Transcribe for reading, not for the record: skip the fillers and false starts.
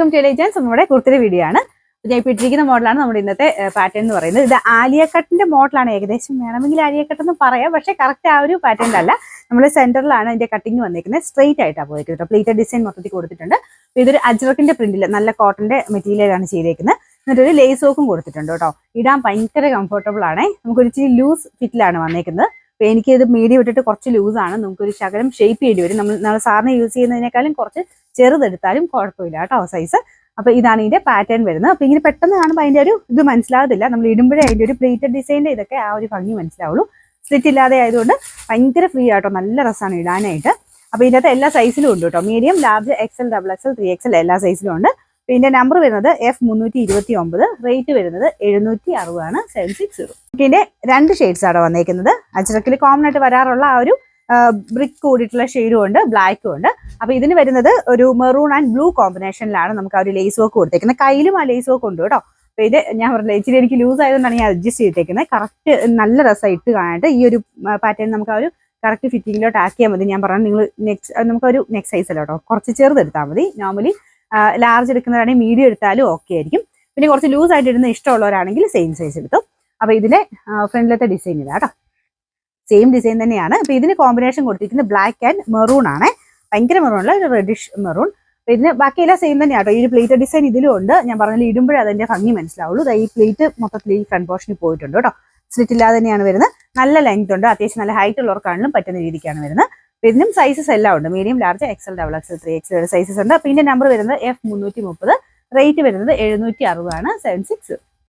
Intelligence നമ്മുടെ കുർത്തിയുടെ video ആണ്. ഞാൻ ഇപ്പോൾ ഇട്ടിരിക്കുന്ന മോഡലാണ് നമ്മുടെ ഇന്നത്തെ പാറ്റേൺ എന്ന് പറയുന്നത്. ഇത് ആലിയ കട്ടിന്റെ മോഡലാണ്. ഏകദേശം വേണമെങ്കിൽ ആലിയ കട്ട് എന്ന് പറയാം, പക്ഷേ കറക്റ്റ് ആ ഒരു പാറ്റേൺ അല്ല. നമ്മൾ സെന്ററിലാണ് ഇതിന്റെ കട്ടിങ് വന്നിരിക്കുന്നത്. സ്ട്രെയിറ്റ് ആയിട്ടാണ് പോയിരിക്കുന്നത്. പ്ലേറ്റഡ് ഡിസൈൻ മൊത്തത്തിൽ കൊടുത്തിട്ടുണ്ട്. ഇതൊരു അജ്രക്കിന്റെ പ്രിന്റിൽ നല്ല കോട്ടന്റെ മെറ്റീരിയലാണ് ചെയ്തേക്കുന്നത്. എന്നിട്ടൊരു ലേസ് വർക്കും കൊടുത്തിട്ടുണ്ട് കേട്ടോ. ഇടാൻ ഭയങ്കര കംഫർട്ടബിൾ ആണ്. നമുക്കൊരു ഇച്ചിരി ലൂസ് ഫിറ്റിലാണ് വന്നേക്കുന്നത്. അപ്പോൾ എനിക്കിത് മീഡിയം ഇട്ടിട്ട് കുറച്ച് ലൂസാണ്. നമുക്കൊരു ശകലം ഷേപ്പ് ചെയ്യേണ്ടി വരും. നമ്മൾ സാറിന് യൂസ് ചെയ്യുന്നതിനേക്കാളും കുറച്ച് ചെറുതെടുത്താലും കുഴപ്പമില്ല കേട്ടോ സൈസ്. അപ്പോൾ ഇതാണ് ഇതിന്റെ പാറ്റേൺ വരുന്നത്. അപ്പോൾ ഇങ്ങനെ പെട്ടെന്ന് കാണുമ്പോൾ അതിന്റെ ഒരു ഇത് മനസ്സിലാകത്തില്ല. നമ്മൾ ഇടുമ്പോഴേ അതിന്റെ ഒരു പ്ലേറ്റഡ് ഡിസൈനിന്റെ ഇതൊക്കെ ആ ഒരു ഭംഗി മനസ്സിലാവുള്ളൂ. സ്ലിറ്റ് ഇല്ലാതെ ആയതുകൊണ്ട് ഭയങ്കര ഫ്രീ ആട്ടോ, നല്ല രസമാണ് ഇടാനായിട്ട്. അപ്പോൾ ഇതിനകത്ത് എല്ലാ സൈസിലും ഉണ്ട് കേട്ടോ. Medium, large, XL, XXL, 3XL എല്ലാ സൈസിലും ഉണ്ട്. പിന്നെ നമ്പർ വരുന്നത് F329, റേറ്റ് വരുന്നത് 760 ആണ്, 760. ഇതിന്റെ 2 ഷെയ്ഡ്സ് ആണ് വന്നേക്കുന്നത്. അജ്രക്കിൽ കോമൺ ആയിട്ട് വരാറുള്ള ആ ഒരു ബ്രിക്ക് കൂടിയിട്ടുള്ള ഷെയ്ഡും ഉണ്ട്, ബ്ലാക്കും ഉണ്ട്. അപ്പൊ ഇതിന് വരുന്നത് ഒരു മെറൂൺ ആൻഡ് ബ്ലൂ കോമ്പിനേഷനിലാണ് നമുക്ക് ആ ഒരു ലേസ് വർക്ക് കൊടുത്തേക്കുന്നത്. കയ്യിലും ആ ലേസ് വർക്ക് ഉണ്ട് കേട്ടോ. അപ്പൊ ഇത് ഞാൻ പറഞ്ഞില്ല, ഇച്ചിരി എനിക്ക് ലൂസ് ആയതുകൊണ്ടാണ് ഞാൻ അഡ്ജസ്റ്റ് ചെയ്തേക്കുന്നത്. കറക്റ്റ് നല്ല രസം ഇട്ട് കാണാനായിട്ട് ഈ ഒരു പാറ്റേൺ നമുക്ക് ആ ഒരു കറക്റ്റ് ഫിറ്റിങ്ങിലോട്ട് ആക്കിയാൽ മതി. ഞാൻ പറഞ്ഞു നിങ്ങൾ നമുക്കൊരു നെക്സ്റ്റ് സൈസ് അല്ല കേട്ടോ, കുറച്ച് ചെറുതെടുത്താൽ മതി. നോർമലി ലാർജ് എടുക്കുന്നവരാണെങ്കിൽ മീഡിയം എടുത്താലും ഓക്കെ ആയിരിക്കും. പിന്നെ കുറച്ച് ലൂസ് ആയിട്ട് ഇടുന്ന ഇഷ്ടമുള്ളവരാണെങ്കിൽ സെയിം സൈസ് എടുത്തു. അപ്പൊ ഇതിന്റെ ഫ്രണ്ടിലത്തെ ഡിസൈൻ ഇതാ കേട്ടോ, സെയിം ഡിസൈൻ തന്നെയാണ്. അപ്പൊ ഇതിന് കോമ്പിനേഷൻ കൊടുത്തിരിക്കുന്നത് ബ്ലാക്ക് ആൻഡ് മെറൂൺ ആണ്. ഭയങ്കര മെറൂൺ, ഒരു റെഡിഷ് മെറൂൺ. അപ്പൊ ഇതിന് ബാക്കിയെല്ലാം സെയിം തന്നെയാട്ടോ. ഈ ഒരു പ്ലേറ്റ് ഡിസൈൻ ഇതിലും ഉണ്ട്. ഞാൻ പറഞ്ഞാൽ ഇടുമ്പോഴേ അതിന്റെ ഭംഗി മനസ്സിലാവുള്ളൂ. ഈ പ്ലേറ്റ് മൊത്തത്തിൽ ഈ ഫ്രണ്ട് പോർഷനിൽ പോയിട്ടുണ്ട് കേട്ടോ. സ്ലിറ്റ് ഇല്ലാതെ തന്നെയാണ് വരുന്നത്. നല്ല ലെങ്ത് ഉണ്ട്, അത്യാവശ്യം നല്ല ഹൈറ്റ് ഉള്ളവർക്കാണെങ്കിലും പറ്റുന്ന രീതിക്കാണ് വരുന്നത്. അപ്പൊ ഇതിനും സൈസസ് എല്ലാം ഉണ്ട്. Medium, large, XL, XXL, 3XL sizes ഉണ്ട്. അപ്പൊ ഇതിന്റെ നമ്പർ വരുന്നത് F330, റേറ്റ് വരുന്നത് 760 ആണ്, 760.